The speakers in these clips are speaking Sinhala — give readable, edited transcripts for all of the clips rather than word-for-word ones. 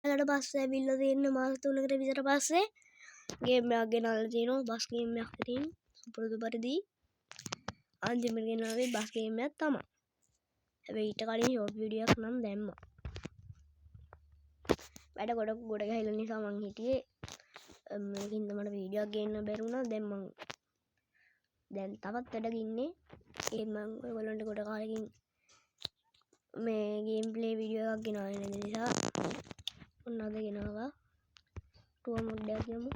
ඊට පස්සේ ඇවිල්ලා තියෙන මාස 3කට විතර පස්සේ ගේම් එකක් ගෙනල්ලා තියෙනවා බස් ගේම් එකක් තියෙන සුපුරුදු පරිදි අන්තිමට ගෙනාවේ බස් ගේම් එකක් තමයි. හැබැයි ඊට කලින් ෂෝට් වීඩියෝ එකක් නම් දැම්මා. වැඩ ගොඩ ගහලා නිසා මං හිටියේ මේකින්ද මට වීඩියෝ එකක් ගේන්න බැරි වුණා. දැන් තවත් වැඩක ඉන්නේ. ඒ මං ඔයගොල්ලන්ට ගොඩ කාලෙකින් මේ ගේම් ප්ලේ වීඩියෝ එකක් ගෙනාවේ නැති නිසා ඔන්න අද ගෙනාවා. ටුවර් මොඩ් එකක් යමු.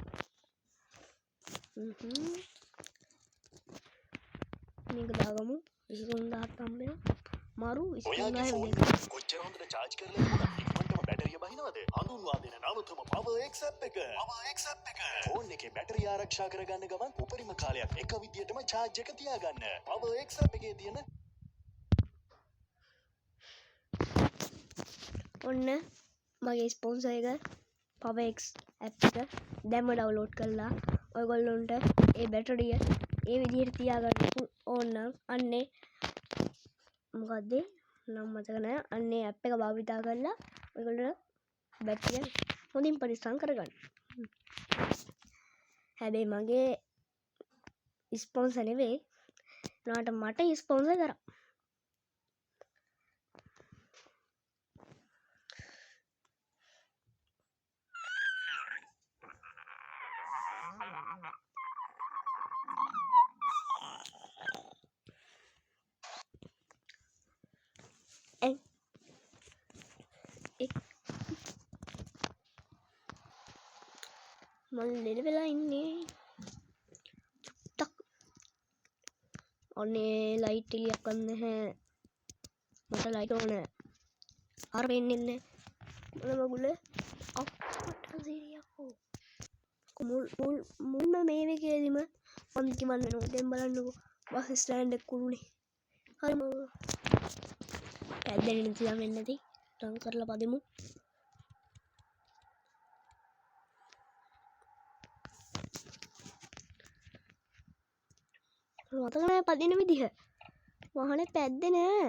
මේක දාගමු 23000ක් හම්බෙනවා. මාරු 23000 කොච්චර හොඳට charge කරලා ඉන්නවා. ඉක්මනටම බැටරිය බහිනවද? හඳුන්වා දෙන නවතම Power X app එක. ෆෝන් එකේ බැටරිය ආරක්ෂා කරගන්න ගමන් උපරිම කාලයක් එක විදියටම charge එක තියාගන්න. Power X app එකේ තියෙන ඔන්න මගේ ස්පොන්සර් එක Power X app එක දැන්ම ඩවුන්ලෝඩ් කරලා ඔයගොල්ලොන්ට ඒ බැටරිය ඒ විදිහට තියාගන්න ඕන නම් අන්නේ මොකද්ද නම් මතක නැහැ. අන්නේ app එක භාවිතා කරලා ඔයගොල්ලෝ බැටරිය හොඳින් පරිස්සම් කරගන්න. හැබැයි මගේ ස්පොන්සර් නෙවෙයි. නාට මට ස්පොන්සර් කරා. මම ලෙඩ වෙලා ඉන්නේ චුට්ටක්. ඔන්නේ ලයිට් එකක් ගන්න නැහැ. මට ලයිට් ඕන. අර වෙන්නේ නැහැ. මොන මගුල අප්පට සීරියකෝ. මුල්ම මේ වේකේදීම මම කිවන්න නෝ. දැන් බලන්නකෝ බස් ස්ටෑන්ඩ් එක කුළුනේ. හරි මම පැද්දෙන්න තියලා වෙන්නේ නැති. ටන් කරලා පදෙමු. මතක නැහැ පදින විදිහ. වාහනේ පැද්දේ නෑ.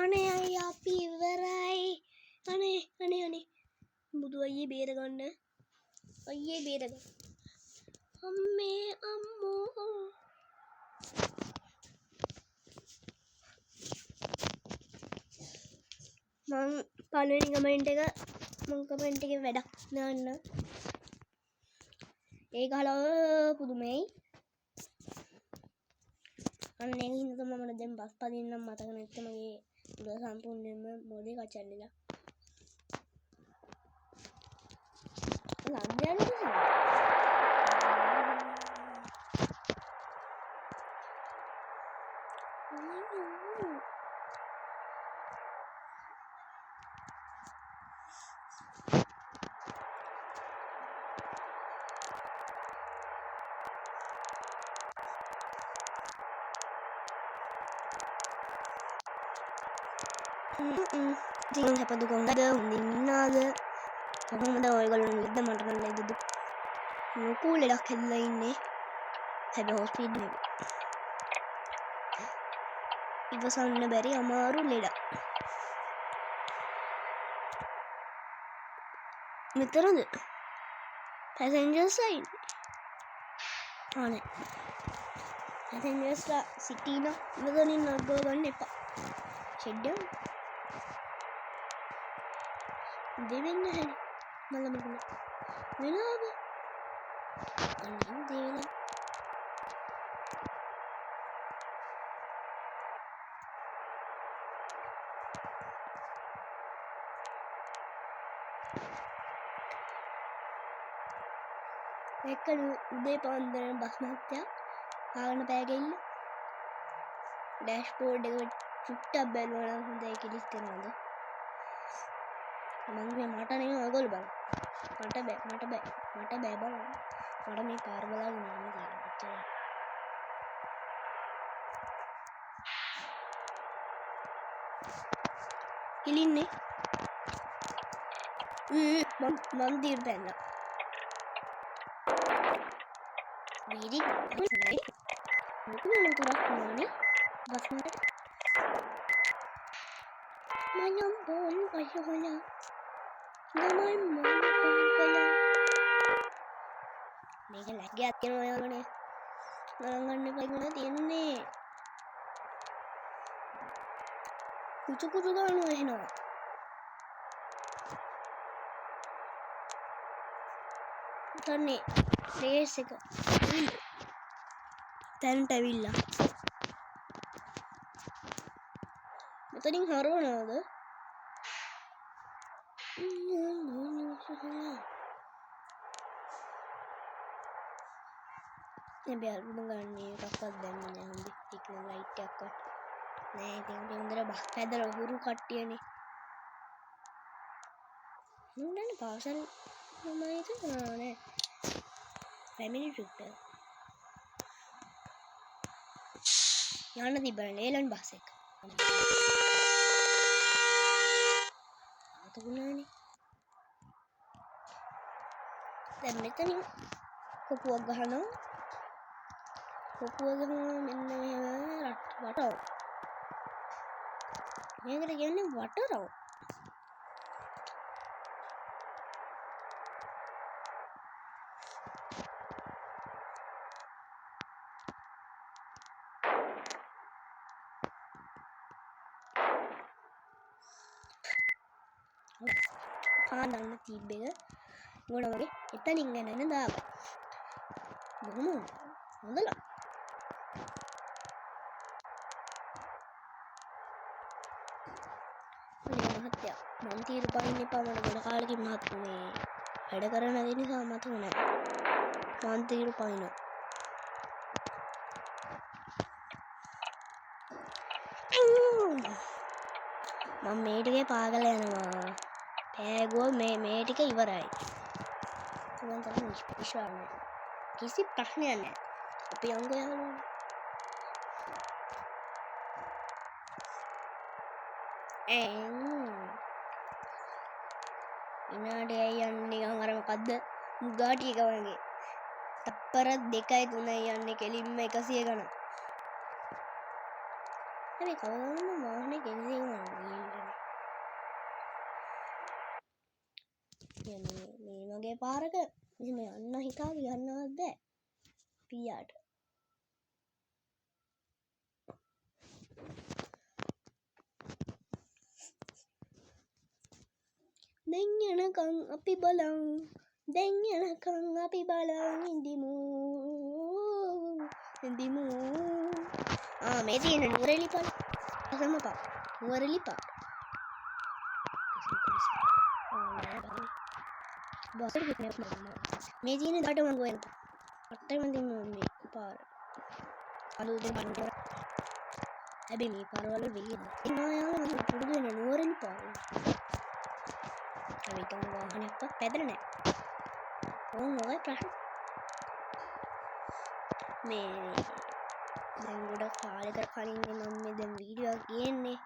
අනේ අයියා අපි ඉවරයි. අනේ බුදු අයියේ බේර ගන්න. අයියේ බේර ගන්න. අම්මේ අම්මෝ. මං පළවෙනි කමෙන්ට් එකේ වැඩක් දාන්න. ඒක හලෝ පුදුමයි. අන්න ඒක හින්දා තමයි මම දැන් බස් පදින්නම් මතක නැත්තේ මගේ උඩ සම්පූර්ණයෙන්ම මොලේ කචල්ලිලා. ලන්ඩන් ඉතින් හැපදු කොහොමද හොඳින් ඉන්නාද කොහොමද ඔයගොල්ලෝ නිද්ද මට නම් නේද ලොකු ලෙඩක් හැදලා ඉන්නේ. හැබැයි හොස්පිටල් නෙවෙයි. ඉවසන්න බැරි අමාරු ලෙඩක්. මෙතනද පැසෙන්ජර්ස් අයින්. අනේ පැසෙන්ජර්ස්ලා සිටින මෙතනින් නගව ගන්න එපා. ෂෙඩ් එක දෙවෙන්න හැලි මලමකුණ වෙලාව අන්න දෙවෙලා එක්කලු උදේ පාන්දර බස් මහත්තයා ආගන පෑගෙල්ල ඩෑෂ්බෝඩ් එක චුට්ටක් බැලුවා නම් හොඳයි කිලිස් කරනවද මම මට නෙමෙයි ඔයගොල්ලෝ බලන්න. මට බෑ බලන්න. මට මේ පාර බලාගෙන යන්න තියෙනවා. කිලින්නේ මම දිර පැන්නා. Really? Motor aku ni, bas motor. මනම් පොල් අශෝලා ගමන් මන පංකලා මේක ලැග්ගයක් තියෙනවා යාළුවනේ නරඹන්න පයින්න තියෙන්නේ කුචු කුචු ගන්නවා එහෙනවා තන්නේ රේස් එක තැන්ට ඇවිල්ලා මෙතනින් හරවනවද බැල්ම ගන්නේ එකක්වත් දැම්ම නෑ හොඳ ටිකන ලයිට් එකක්වත් නෑ ඉතින් හොඳට බස් පැදලා හුරු කට්ටියනේ මුන්නනේ පාසල් මම හිතනවා නෑ ෆැමිලි ට්‍රිප් එක යන්න තිබ්බනේ නේලන් බස් එක අතකුණානේ දැන් මෙතනින් කොපුවක් ගහනවා කොපුව ගහනවා මෙන්න මෙහෙම වටව මේකට කියන්නේ වටරව පාදන්න තිබ්බ එක ගොඩ වගේ එතනින් ගෙනන දාගන්න බොහොම හොඳලා අනේ මහත්තයා මං තීරු පයින්න එපා මට ගොඩ කාලෙකින් මහත් මේ වැඩ කරන දේ නිසා මතක නැහැ මං තීරු පයින්නවා මම මේ ටිකේ පාගල යනවා පෑගුව මේ ටික ඉවරයි මම තමයි විශ්වාස නැහැ කිසි ප්‍රශ්නයක් නැහැ අපි යංගෝ යාළුවෝ ඉනාඩේ යන්නේ නිකන් අර මොකද්ද මුගාටි එක වගේ තප්පර 2යි 3යි යන්නේ කෙලින්ම 100 ගණන් හැබැයි කවදාවත් වාහනේ කෙලින්ම යන්නේ මේ වගේ පාරක මෙහෙම යන්න හිතාගෙන යන්නවත් බෑ පියාට දැන් යනකම් අපි බලන් ඉඳිමු මේ තියෙන නුවරඑලි පාර සමපා නුවරඑලි පාර බසර කිට්නැප් මේ තියෙන දාට මං ගොයන්ත අට්ටයි මන්දින් මේ පාර අලුතෙන් බලන්න හැබැයි මේ පාරවල වෙලියද එනවා යාළුවා මම පුරුදු වෙන නුවරඑලි පාර හැබැයි වාහනයක්වත් පැදලා නැහැ මොකයි ප්‍රශ්න මේ දැන් ගොඩක් කාලෙකට කලින් මම මේ දැන් වීඩියෝ එකක් ගේන්නේ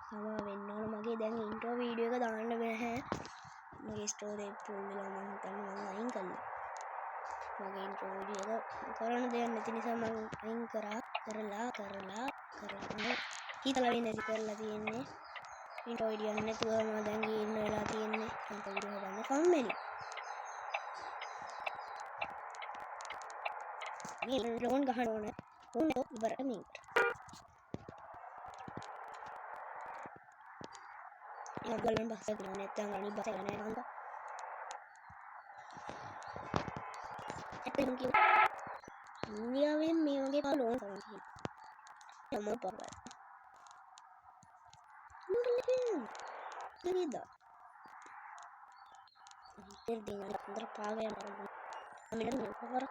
සමා වෙන්න ඕන මගේ දැන් ඉන්ට්‍රෝ වීඩියෝ එක දාන්න බෑ මගේ ස්ටෝරේජ් ෆුල් වෙලා මම හිතන්නේ මම අයින් කළා මගේ ඉන්ට්‍රෝ වීඩියෝ එක කරන්න දෙයක් නැති නිසා මම අයින් කරලා හිතලා නැති කරලා තියෙන්නේ ඉන්ට්‍රෝ වීඩියෝ නැතුව මම දැන් ගේන්න වෙලා තියෙන්නේ ඉන්ට්‍රෝ වීඩියෝ හදන්න කම්මැලි ලෝන් ගහන්න ඕන ඕන ඉවරට මේකට ගලන් බස් එක නෑ නැත්නම් අනිත් බස් එක නෑ නංග ඇත්තටම කිව්වොත් ඉන්දියාවෙන් මේ වගේ පාර ලෝන් කරන්න තියෙනවා යම පාරයි මොකද ඉතින් අnder පාගය නරඹන අපිට මේ පාර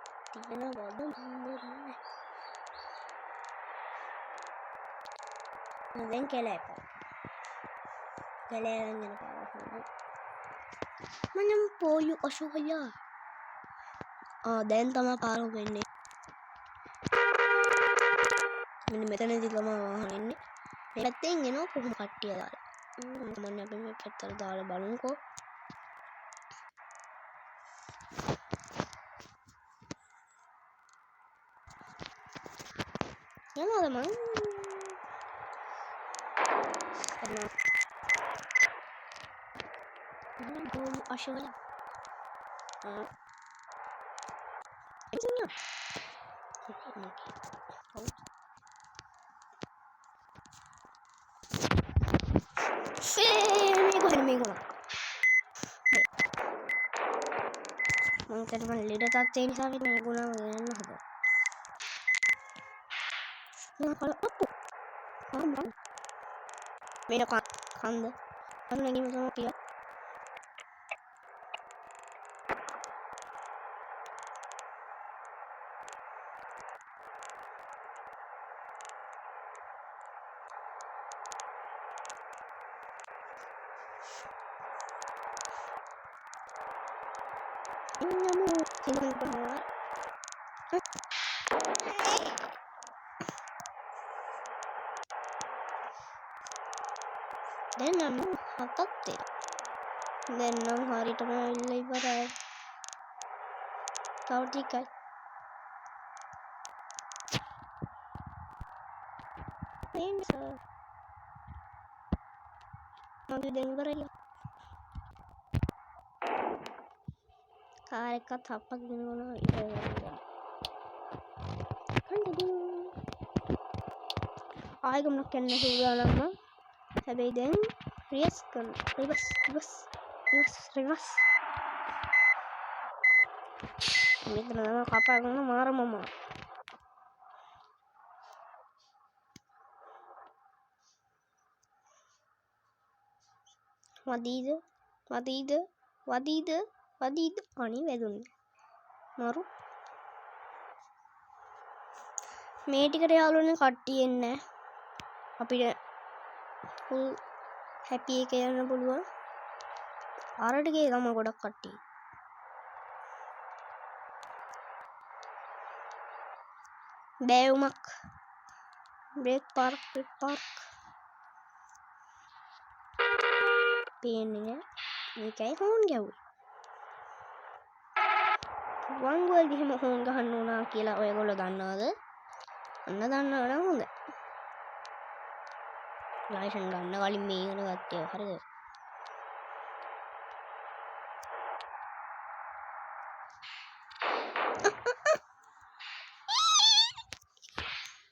තියෙන වද දැන් කැලෑප කැලෑවෙන් යන පාර මනම් පොලු අශෝකයා දැන් තමයි පාර වෙන්නේ මෙන්න මෙතනදී තමයි වාහන එන්නේ මේ පැත්තෙන් එනවා කොහොම කට්ටිය දාලා මම අපි මේ පැත්තට දාලා බලමුකෝ යනවාද මං Bom aşağıya. Hepsini yap. Amigo. Mungkin melihat cacing sapi menggunakan apa? Nah, kalau aku, kamu beda kan? Kan lagi sama dia. Ini kamu sini berdua. Dan kamu hakat deh. Dan nang hari itu mulai berai. Tahu tikai. Ini sah. Mau dan berai. Kare kata apa gimana itu? Kan jadi. Aku nak kena sudah lama. Habis dan rias kan. Ribas. Ini ternyata kapal kena marah mama. Wadidu. Ani vedun. Maru. මේ ටිකට යාළුවනේ කට්ටිය එන්නේ අපිට full happy එක යන්න පුළුවන් අර ටිකේ ගම ගොඩක් කට්ටිය බෑවුමක් බ්‍රේක් පාර්ක් පේන්නේ නෑ මේකයි හෝන් ගැව්වේ වංගුවල් ගිහිම හෝන් ගහන්න ඕනා කියලා ඔයගොල්ලෝ දන්නවද අන්න දන්නවා නම් හොඳයි ලයිසන් ගන්න කලින් මේ ඉගෙන ගත්තේ හරිද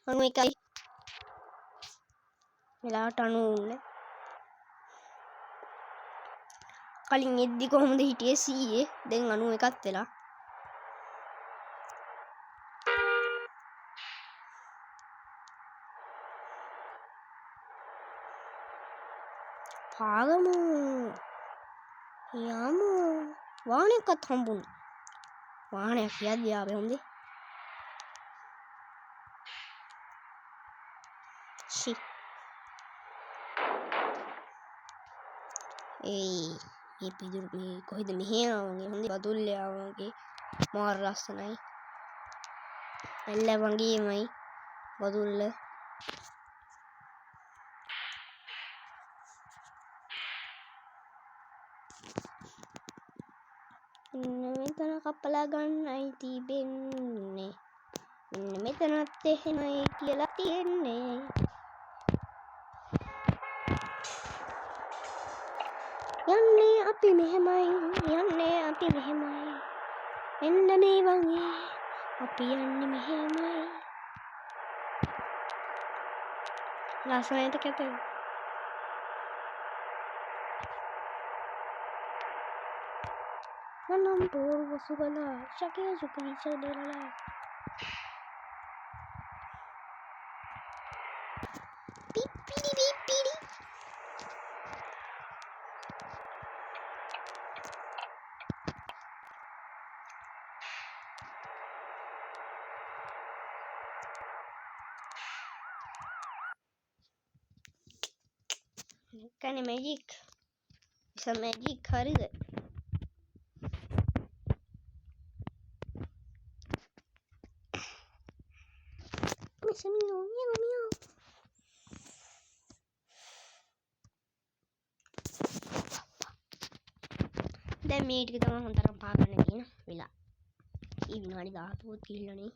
මම එකයි වෙලාවට 90 කලින් එද්දි කොහොමද හිටියේ 100 දැන් 91ක් වෙලා පාගමු යමු වාහනයක්වත් හම්බුනේ වාහනයක් කියද්දී ආවේ හොඳේ ෂි මේ පිදුරු මේ කොහෙද මෙහෙ ආවගේ හොඳේ බදුල්ලේ ආවගේ මාර ලස්සනයි එල්ල වගේමයි බදුල්ල මෙතන කපලා ගන්නයි තිබෙන්නේ මෙතනත් එහෙමයි කියලා තියෙන්නේ යන්නේ අපි මෙහෙමයි එන්න මේ වගේ අපි යන්නේ මෙහෙමයි ලස්සනට කැපේ Nanam por sugala shake sukri chadela pipiri Kind of magic. It's a magic card, is it? Meow. දැන් මේ ටික තමයි හොඳටම පාගන්න තියෙන වෙලා. ඊ විනාඩි 10ක් කිල්ලනේ.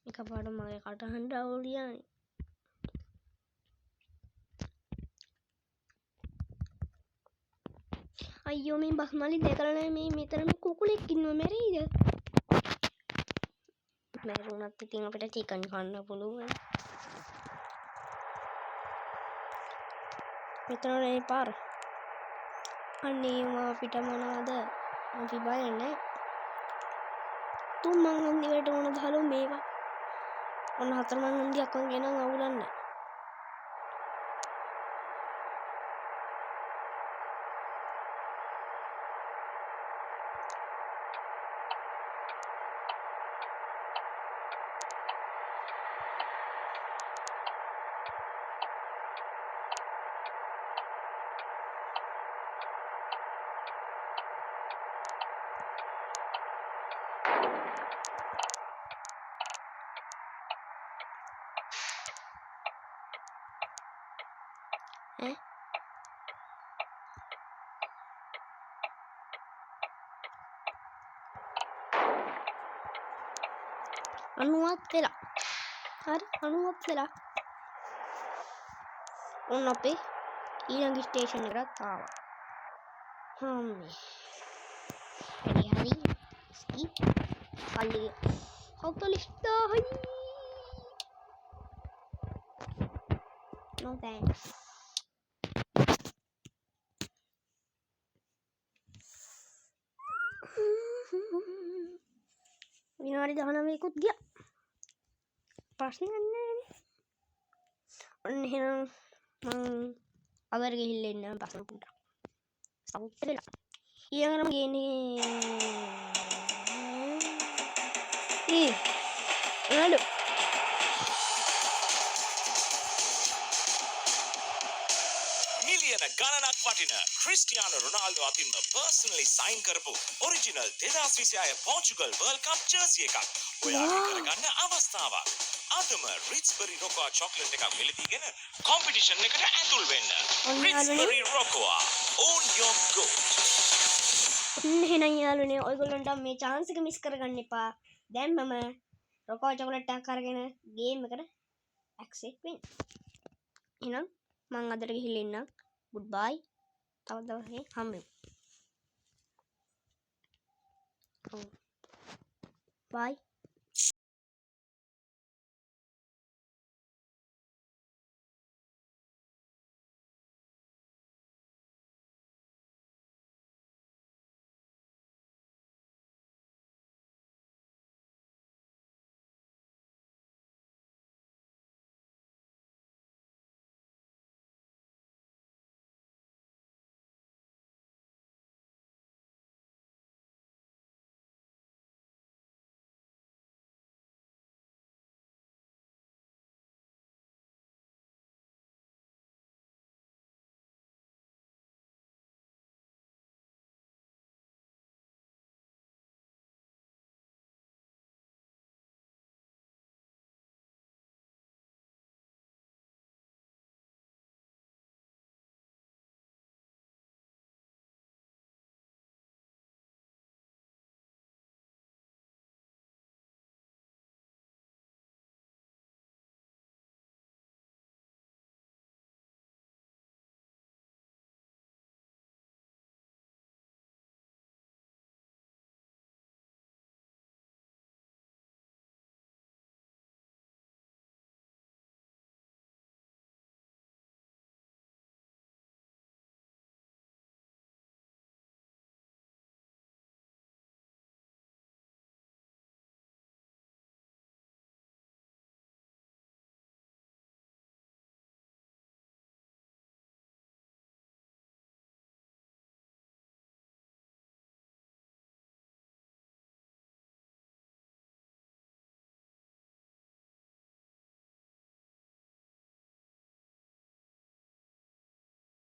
එකපාරට මගේ කටහඬ අවුලියානේ. අයියෝ මේ බස්මලි දැකලා නැහැ මේ මෙතන මේ කුකුලෙක් ඉන්නවා මැරෙයිද? මැරුණත් ඉතින් අපිට චිකන් කන්න පුළුවන්. මෙතන නේ පාර. අනේ අපිට මොනවද? අපි බය නැහැ. තුන් මං හන්දියට ඕන දාලු මේවා. ඔන්න හතර මං හන්දියක් වගේ නම් අවුලන්නේ. අනුවත් වෙලා. හරි අනුවත් වෙලා. ඔන්න අපේ ඊළඟ ස්ටේෂන් එකට ආවා. හම්මේ. හරි. ස්කීප්. කල්ලි. 40000යි. No thanks. විනාඩි 19කුත් ගියා. ප්‍රශ්නයක් නැහැ. ඔන්න එහෙනම් මං අගර ගිහිල්ලා ඉන්න පස්සෙ පුඩ. සවුත් වෙලා. ඊළඟටම ගේන්නේ රොනාල්ඩෝ. මිලියන ගණනක් වටින ක්‍රිස්ටියානෝ රොනාල්ඩෝ අතින්ම පර්සනලි සයින් කරපු ඔරිජිනල් 2026 පෝර්චුගල් වර්ල්ඩ් කප් ජර්සි එකක් ඔයාගේ කරගන්න අවස්ථාවක්. අදම රිච්බරි රොකෝවා චොක්ලට් එකක් මිලදීගෙන කොම්පිටිෂන් එකට ඇතුල් වෙන්න. රිච්බරි රොකෝවා own your goat. එහෙනම් යාළුවනේ ඔයගොල්ලන්ට මේ chance එක මිස් කරගන්න එපා. දැන් මම රොකෝවා චොකලට් එකක් අරගෙන ගේම් එකට ඇක්සෙප්ට් වෙන්න. එහෙනම් මං අදට ගිහිල්ලා ඉන්නම්. goodbye. තව දවසකින් හම්බෙමු. bye.